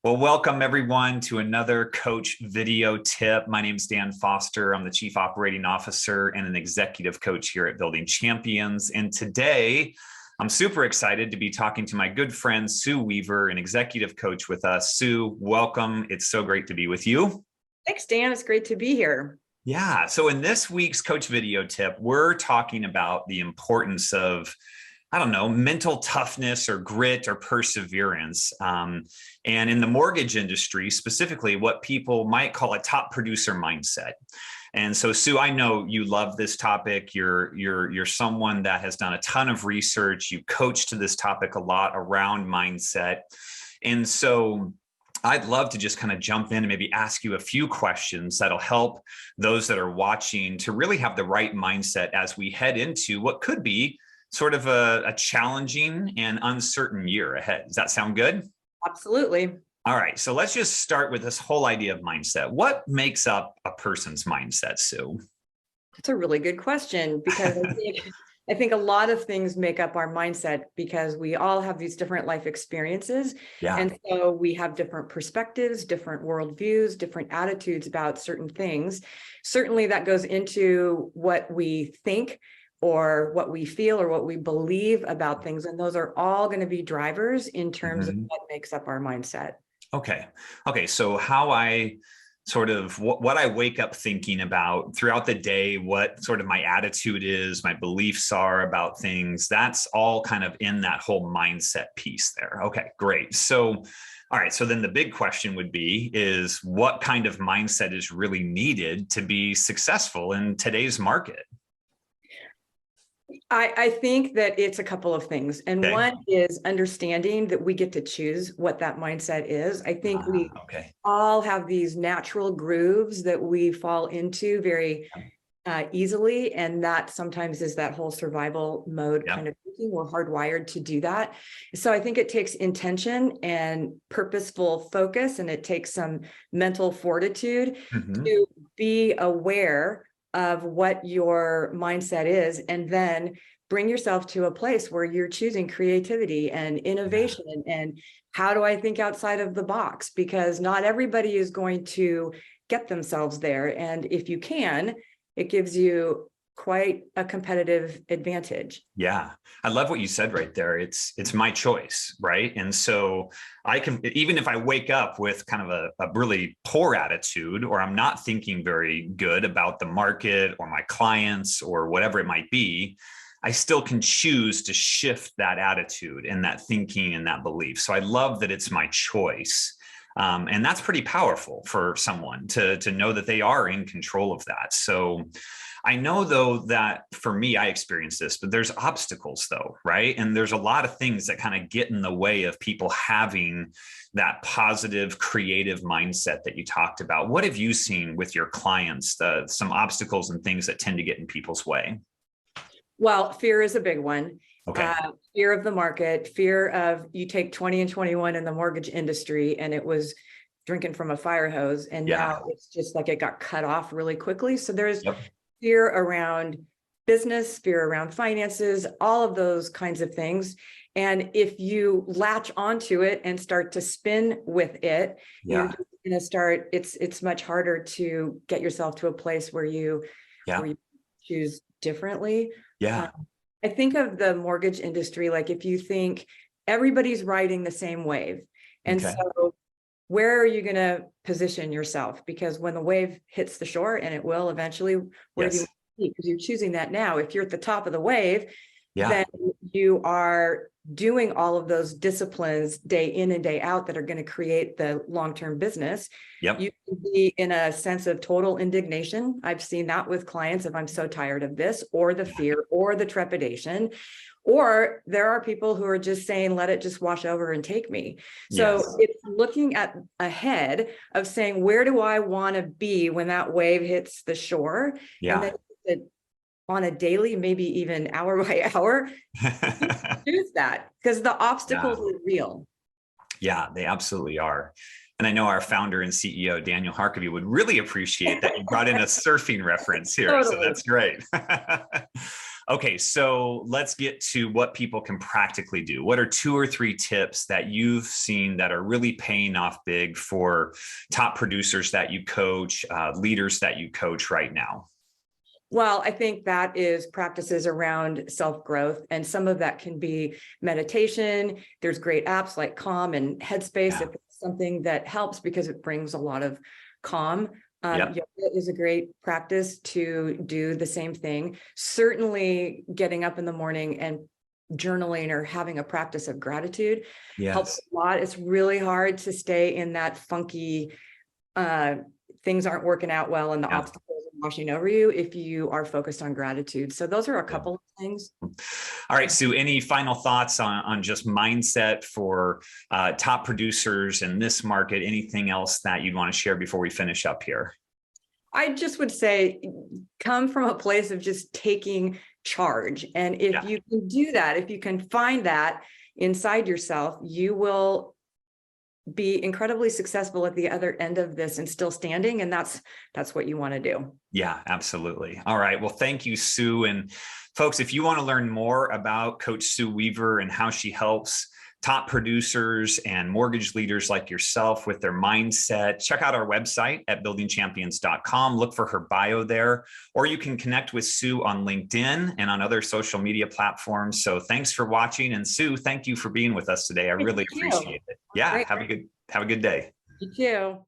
Well, welcome everyone to another coach video tip. My name is Dan Foster. I'm the Chief Operating Officer and an executive coach here at Building Champions. And today, I'm super excited to be talking to my good friend, Sue Weaver, an executive coach with us. Sue, welcome. It's so great to be with you. Thanks, Dan. It's great to be here. Yeah. So in this week's coach video tip, we're talking about the importance of mental toughness or grit or perseverance. And in the mortgage industry, specifically what people might call a top producer mindset. And so, Sue, I know you love this topic. You're someone that has done a ton of research. You coach to this topic a lot around mindset. And so I'd love to just kind of jump in and maybe ask you a few questions that'll help those that are watching to really have the right mindset as we head into what could be sort of a challenging and uncertain year ahead. Does that sound good? Absolutely. All right. So let's just start with this whole idea of mindset. What makes up a person's mindset, Sue? That's a really good question because I think a lot of things make up our mindset because we all have these different life experiences. Yeah. And so we have different perspectives, different worldviews, different attitudes about certain things. Certainly that goes into what we think or what we feel or what we believe about things. And those are all going to be drivers in terms of what makes up our mindset. Okay. So how I sort of what I wake up thinking about throughout the day, what sort of my attitude is, my beliefs are about things, that's all kind of in that whole mindset piece there. Okay, great. So, all right. So then the big question would be is what kind of mindset is really needed to be successful in today's market? I think that it's a couple of things. And one is understanding that we get to choose what that mindset is. I think we all have these natural grooves that we fall into very easily. And that sometimes is that whole survival mode kind of thinking. We're hardwired to do that. So I think it takes intention and purposeful focus, and it takes some mental fortitude to be aware of what your mindset is, and then bring yourself to a place where you're choosing creativity and innovation and how do I think outside of the box? Because not everybody is going to get themselves there. And if you can, it gives you quite a competitive advantage. Yeah. I love what you said right there. It's my choice, right? And so I can, even if I wake up with kind of a really poor attitude, or I'm not thinking very good about the market or my clients or whatever it might be, I still can choose to shift that attitude and that thinking and that belief. So I love that it's my choice. And that's pretty powerful for someone to know that they are in control of that. So I know, though, that for me, I experienced this, but there's obstacles, though, right? And there's a lot of things that kind of get in the way of people having that positive, creative mindset that you talked about. What have you seen with your clients, some obstacles and things that tend to get in people's way? Well, fear is a big one. Okay. Fear of the market, fear of you take 20 and 21 in the mortgage industry and it was drinking from a fire hose. And now it's just like it got cut off really quickly. So there's fear around business, fear around finances, all of those kinds of things. And if you latch onto it and start to spin with it, you're just going to start, it's much harder to get yourself to a place where you choose differently. I think of the mortgage industry, like if you think everybody's riding the same wave. And so where are you going to position yourself? Because when the wave hits the shore, and it will eventually, where do you want to be? Because you're choosing that now. If you're at the top of the wave, then you are doing all of those disciplines day in and day out that are going to create the long-term business. You can be in a sense of total indignation. I've seen that with clients if I'm so tired of this, or the fear or the trepidation. Or there are people who are just saying, let it just wash over and take me. So it's looking at ahead of saying, where do I want to be when that wave hits the shore? And then on a daily, maybe even hour by hour, choose that because the obstacles are real. Yeah, they absolutely are. And I know our founder and CEO, Daniel Harkavy, would really appreciate that you brought in a surfing reference here. So that's great. Okay, so let's get to what people can practically do. What are 2 or 3 tips that you've seen that are really paying off big for top producers that you coach, leaders that you coach right now? Well, I think that is practices around self-growth, and some of that can be meditation. There's great apps like Calm and Headspace Yeah. if it's something that helps because it brings a lot of calm. Yep. Yoga is a great practice to do the same thing. Certainly getting up in the morning and journaling or having a practice of gratitude helps Yes. a lot. It's really hard to stay in that funky, things aren't working out well and the Yeah. obstacles are washing over you if you are focused on gratitude. So those are a Yeah. couple of things. All right, Sue, any final thoughts on just mindset for top producers in this market? Anything else that you'd want to share before we finish up here? I just would say come from a place of just taking charge. And if you can do that, if you can find that inside yourself, you will be incredibly successful at the other end of this and still standing. And that's what you want to do. Yeah, absolutely. All right. Well, thank you, Sue. And folks, if you want to learn more about Coach Sue Weaver and how she helps top producers and mortgage leaders like yourself with their mindset, check out our website at buildingchampions.com. Look for her bio there, or you can connect with Sue on LinkedIn and on other social media platforms. So thanks for watching. And Sue, thank you for being with us today. I really appreciate it. Yeah. Have a good day. You too.